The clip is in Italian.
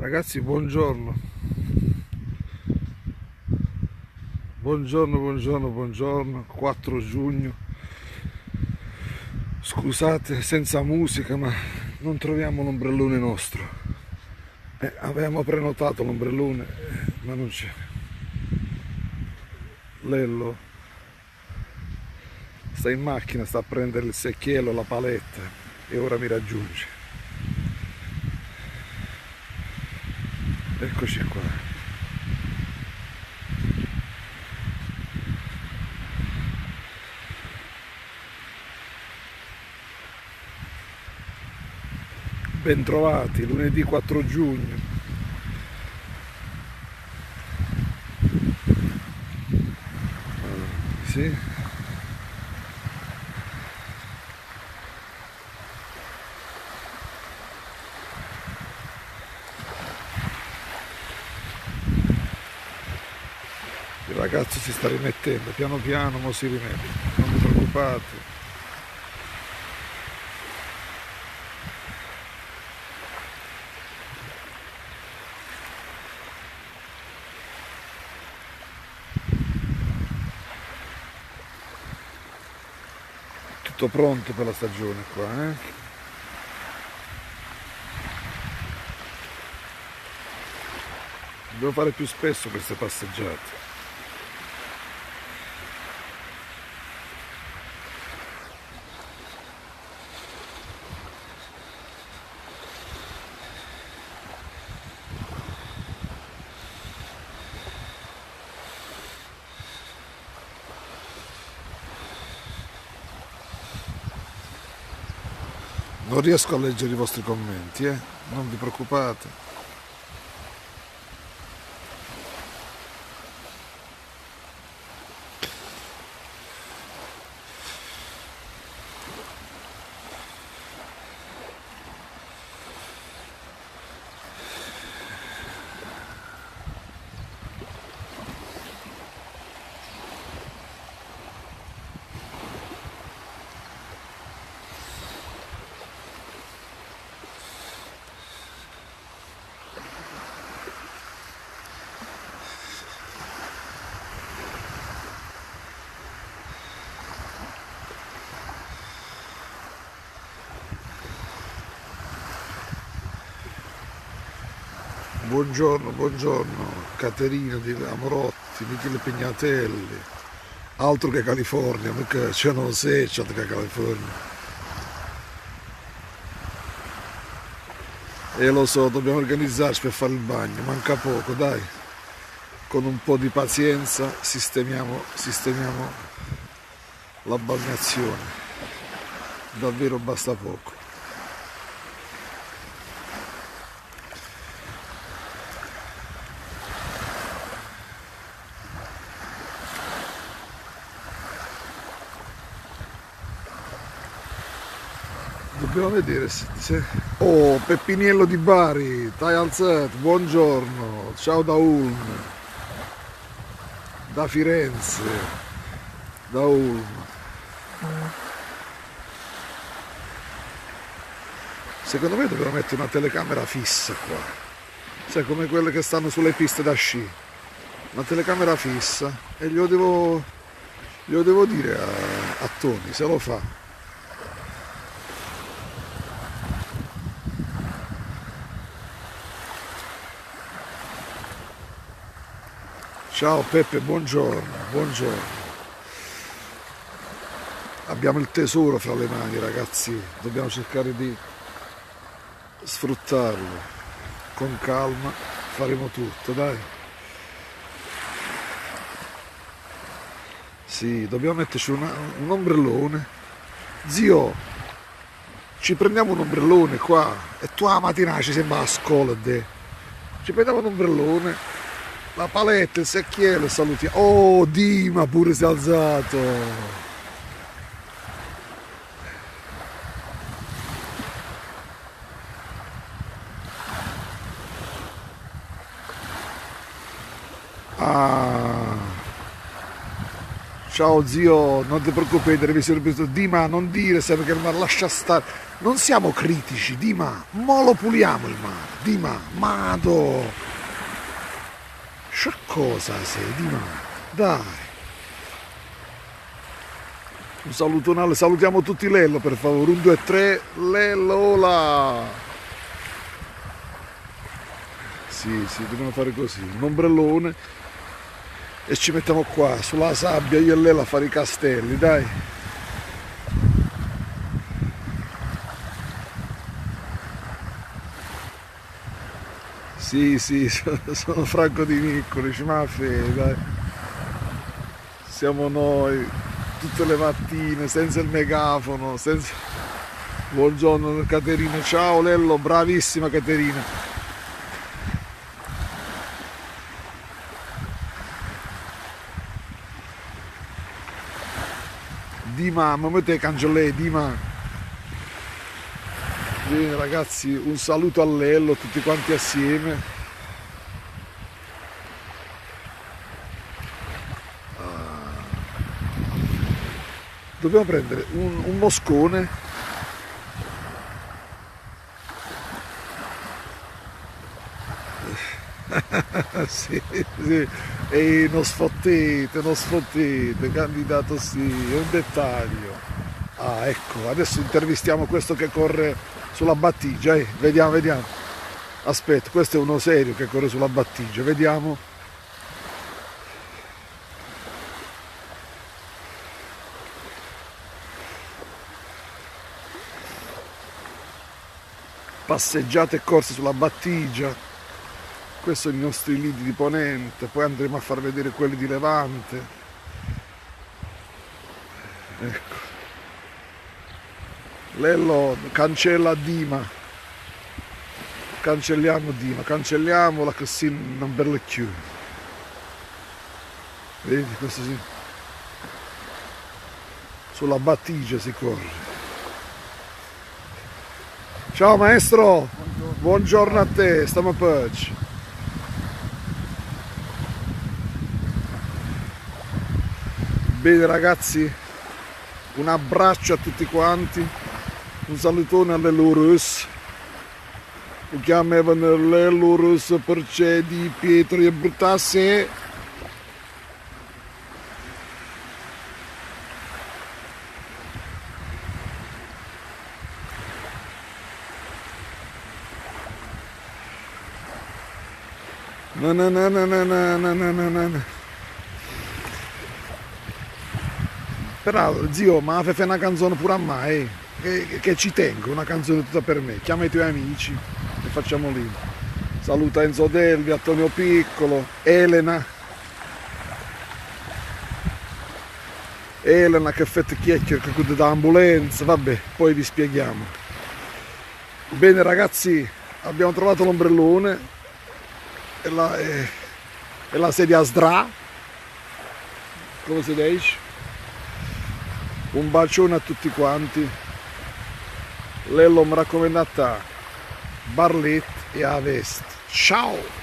Ragazzi, buongiorno. Buongiorno. 4 giugno. Scusate, senza musica, ma non troviamo l'ombrellone nostro. Avevamo prenotato l'ombrellone, ma non c'è. Lello sta in macchina, sta a prendere il secchiello, la paletta e ora mi raggiunge. Eccoci qua. Bentrovati, lunedì 4 giugno. Sì? Il ragazzo si sta rimettendo, piano piano, ma si rimette. Non vi preoccupate. Tutto pronto per la stagione qua, eh? Devo fare più spesso queste passeggiate. Non riesco a leggere i vostri commenti, non vi preoccupate. Buongiorno, Caterina di Amorotti, Michele Pignatelli, altro che California, perché c'è non sei, c'è che California. E lo so, dobbiamo organizzarci per fare il bagno, manca poco, dai. Con un po' di pazienza sistemiamo la bagnazione. Davvero basta poco. Dobbiamo vedere se... Oh, Peppiniello di Bari, stai alzato, buongiorno, ciao da Ulm, da Firenze, da Ulm. Secondo me dobbiamo mettere una telecamera fissa qua, sai, come quelle che stanno sulle piste da sci, una telecamera fissa, e glielo devo dire a Tony, se lo fa. Ciao Peppe, buongiorno. Abbiamo il tesoro fra le mani, ragazzi, dobbiamo cercare di sfruttarlo. Con calma faremo tutto, dai. Sì, dobbiamo metterci un ombrellone. Zio, ci prendiamo un ombrellone qua e tu la mattina ci sembra a scuola, ci prendiamo un ombrellone. La paletta, il secchiello, salutiamo. Oh, Dima pure si è alzato. Ah, Ciao zio, non ti preoccupare, devi servire. Dima, non dire sempre che il mare lascia stare. Non siamo critici, Dima, mo lo puliamo il mare. Dima, Mado. Sciaccosa sei, Dima. Dai. Un salutonale, salutiamo tutti Lello per favore. 1, 2, 3, Lello là. Sì, dobbiamo fare così. Un ombrellone. E ci mettiamo qua sulla sabbia io e lei a fare i castelli, dai. Sì, sono Franco Di Miccoli, ci ma fede, dai. Siamo noi tutte le mattine senza il megafono, senza. Buongiorno Caterina, ciao Lello, bravissima Caterina. Dima, ma te cancellai, Dima. Bene ragazzi, un saluto a Lello, tutti quanti assieme. Dobbiamo prendere un moscone. Sì, e non sfottete, candidato sì, è un dettaglio. Ah, ecco, adesso intervistiamo questo che corre sulla battigia, vediamo. Aspetta, questo è uno serio che corre sulla battigia, vediamo. Passeggiate e corse sulla battigia. Questi sono i nostri lidi di Ponente, poi andremo a far vedere quelli di Levante. Ecco. Lello cancella Dima. Cancelliamola così non per le chiude. Vedi, questo sì. Sulla battigia si corre. Ciao maestro, buongiorno a te, stiamo a Pugh. Bene ragazzi, un abbraccio a tutti quanti, un salutone all'Elurus, lo chiamavano l'Elurus perché di Pietro e Bruttasse. No. Però zio, ma fai una canzone pure a me, che ci tengo, una canzone tutta per me. Chiama i tuoi amici e facciamo lì. Saluta Enzo Delvi, Antonio Piccolo, Elena che fette chiacchiere, che chiude da ambulanza, vabbè, poi vi spieghiamo. Bene ragazzi, abbiamo trovato l'ombrellone e la sedia a sdra, come si dice? Un bacione a tutti quanti. Lello mi raccomanda a te, Barlet e a Vest. Ciao!